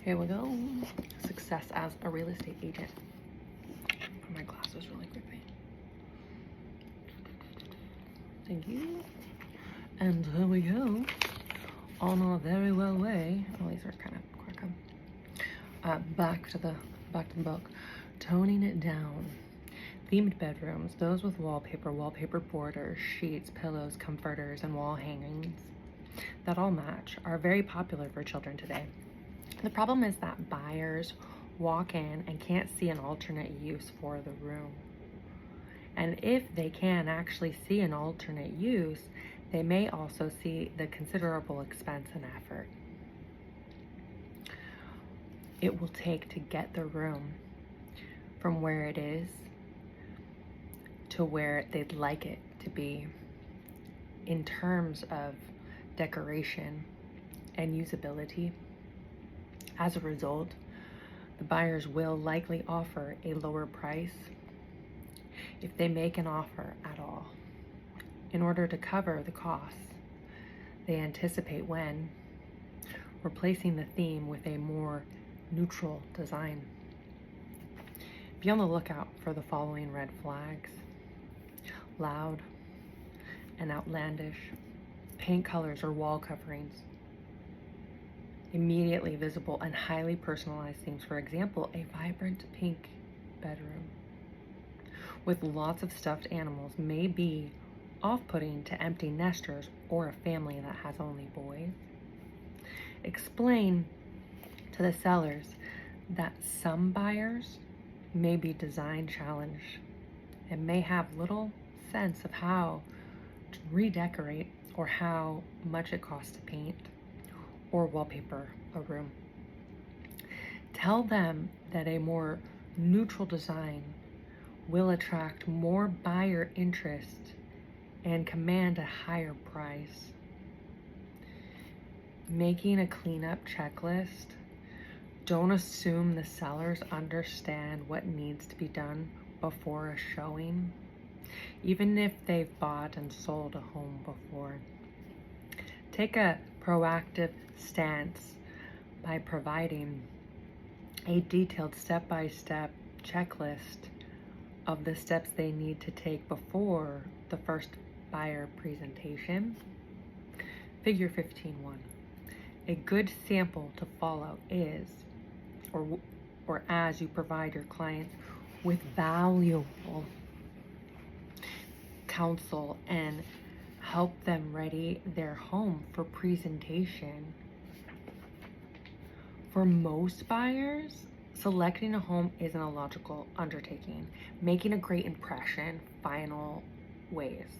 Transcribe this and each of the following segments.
Here we go. Success as a real estate agent. Put my glasses really quickly. Thank you. And here we go. On our very well way. Oh, these are kind of crooked. Back to the book. Toning it down. Themed bedrooms, those with wallpaper borders, sheets, pillows, comforters, and wall hangings that all match, are very popular for children today. The problem is that buyers walk in and can't see an alternate use for the room. And if they can actually see an alternate use, they may also see the considerable expense and effort it will take to get the room from where it is to where they'd like it to be in terms of decoration and usability. As a result, the buyers will likely offer a lower price if they make an offer at all in order to cover the costs they anticipate when replacing the theme with a more neutral design. Be on the lookout for the following red flags: loud and outlandish paint colors or wall coverings, immediately visible and highly personalized themes. For example, a vibrant pink bedroom with lots of stuffed animals may be off-putting to empty nesters or a family that has only boys. Explain to the sellers that some buyers may be design challenged and may have little sense of how to redecorate or how much it costs to paint or wallpaper a room. Tell them that a more neutral design will attract more buyer interest and command a higher price. Making a cleanup checklist. Don't assume the sellers understand what needs to be done before a showing, even if they've bought and sold a home before. Take a proactive stance by providing a detailed step-by-step checklist of the steps they need to take before the first buyer presentation. Figure 15.1. A good sample to follow is, or as you provide your clients with valuable counsel and help them ready their home for presentation. For most buyers, selecting a home isn't a logical undertaking. Making a great impression, final ways.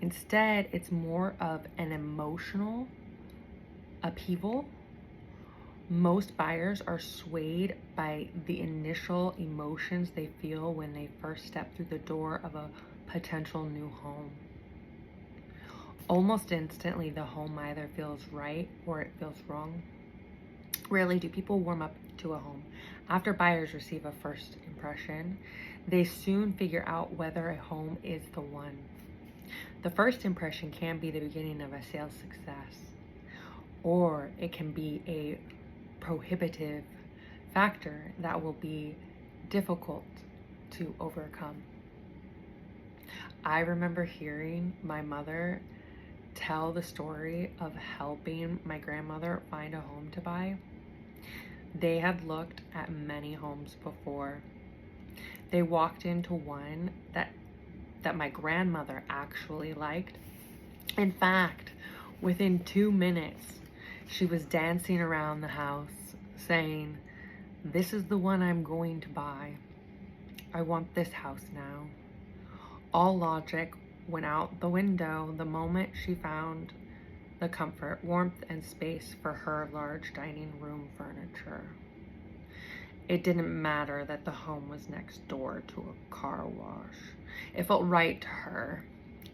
Instead, it's more of an emotional upheaval. Most buyers are swayed by the initial emotions they feel when they first step through the door of a potential new home. Almost instantly, the home either feels right or it feels wrong. Rarely do people warm up to a home. After buyers receive a first impression, they soon figure out whether a home is the one. The first impression can be the beginning of a sales success, or it can be a prohibitive factor that will be difficult to overcome. I remember hearing my mother tell the story of helping my grandmother find a home to buy. They had looked at many homes before. They walked into one that my grandmother actually liked. In fact, within 2 minutes, she was dancing around the house saying, "This is the one I'm going to buy. I want this house now." All logic went out the window the moment she found the comfort, warmth, and space for her large dining room furniture. It didn't matter that the home was next door to a car wash. It felt right to her,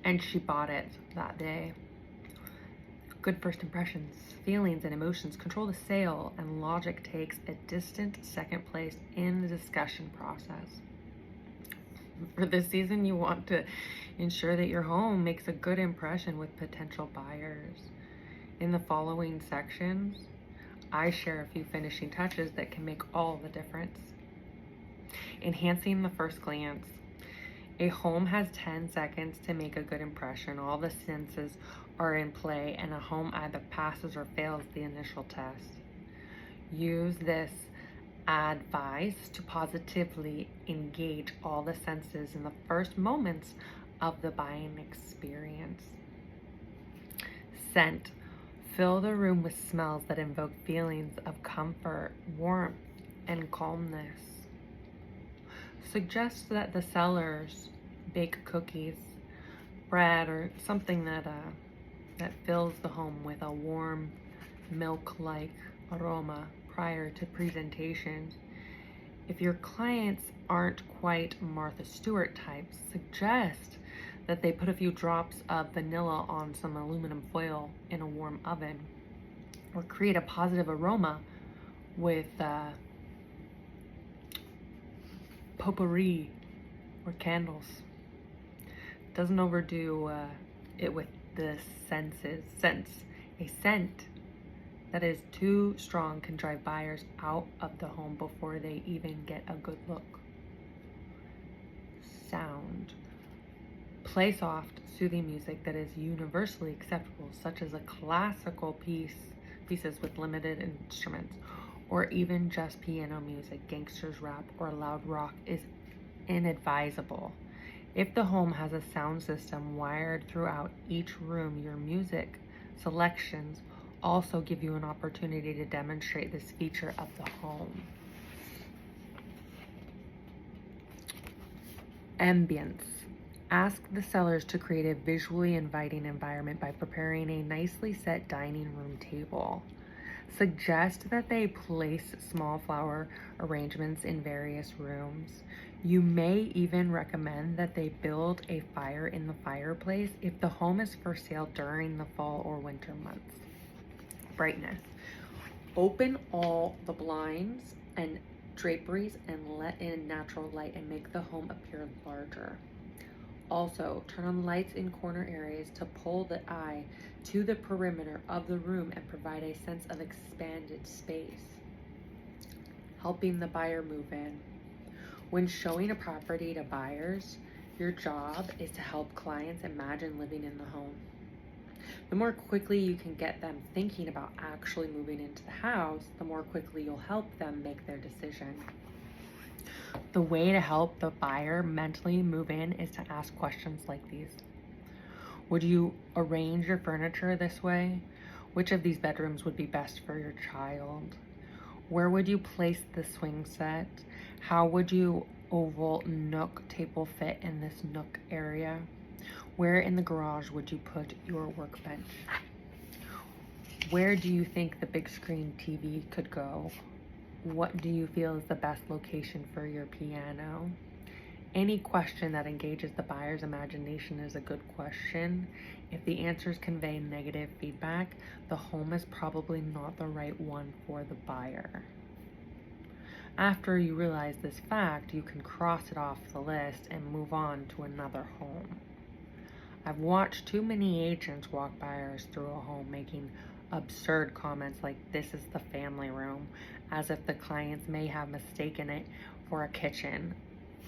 and she bought it that day. Good first impressions, feelings, and emotions control the sale, and logic takes a distant second place in the discussion process. For this season, you want to ensure that your home makes a good impression with potential buyers. In the following sections, I share a few finishing touches that can make all the difference. Enhancing the first glance. A home has 10 seconds to make a good impression. All the senses are in play, and a home either passes or fails the initial test. Use this advice to positively engage all the senses in the first moments of the buying experience. Scent. Fill the room with smells that invoke feelings of comfort, warmth, and calmness. Suggest that the sellers bake cookies, bread, or something that fills the home with a warm, milk-like aroma prior to presentation. If your clients aren't quite Martha Stewart types, suggest that they put a few drops of vanilla on some aluminum foil in a warm oven, or create a positive aroma with potpourri or candles. Doesn't overdo it with the senses. A scent that is too strong can drive buyers out of the home before they even get a good look. Sound. Play soft, soothing music that is universally acceptable, such as a classical pieces with limited instruments, or even just piano music. Gangsters rap or loud rock is inadvisable. If the home has a sound system wired throughout each room, your music selections also give you an opportunity to demonstrate this feature of the home. Ambience. Ask the sellers to create a visually inviting environment by preparing a nicely set dining room table. Suggest that they place small flower arrangements in various rooms. You may even recommend that they build a fire in the fireplace if the home is for sale during the fall or winter months. Brightness. Open all the blinds and draperies and let in natural light and make the home appear larger. Also, turn on lights in corner areas to pull the eye to the perimeter of the room and provide a sense of expanded space. Helping the buyer move in. When showing a property to buyers, your job is to help clients imagine living in the home. The more quickly you can get them thinking about actually moving into the house, the more quickly you'll help them make their decision. The way to help the buyer mentally move in is to ask questions like these. Would you arrange your furniture this way? Which of these bedrooms would be best for your child? Where would you place the swing set? How would your oval nook table fit in this nook area? Where in the garage would you put your workbench? Where do you think the big screen TV could go? What do you feel is the best location for your piano? Any question that engages the buyer's imagination is a good question. If the answers convey negative feedback, the home is probably not the right one for the buyer. After you realize this fact, you can cross it off the list and move on to another home. I've watched too many agents walk buyers through a home making absurd comments like, "This is the family room," as if the clients may have mistaken it for a kitchen.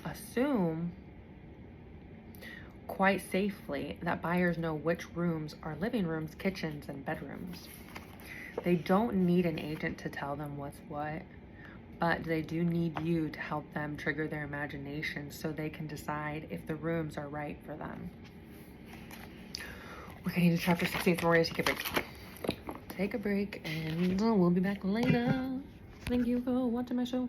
Assume quite safely that buyers know which rooms are living rooms, kitchens, and bedrooms. They don't need an agent to tell them what's what, but they do need you to help them trigger their imagination so they can decide if the rooms are right for them. We're getting to chapter 16, so we're going to take a break. Take a break, and we'll be back later. Thank you for watching my show.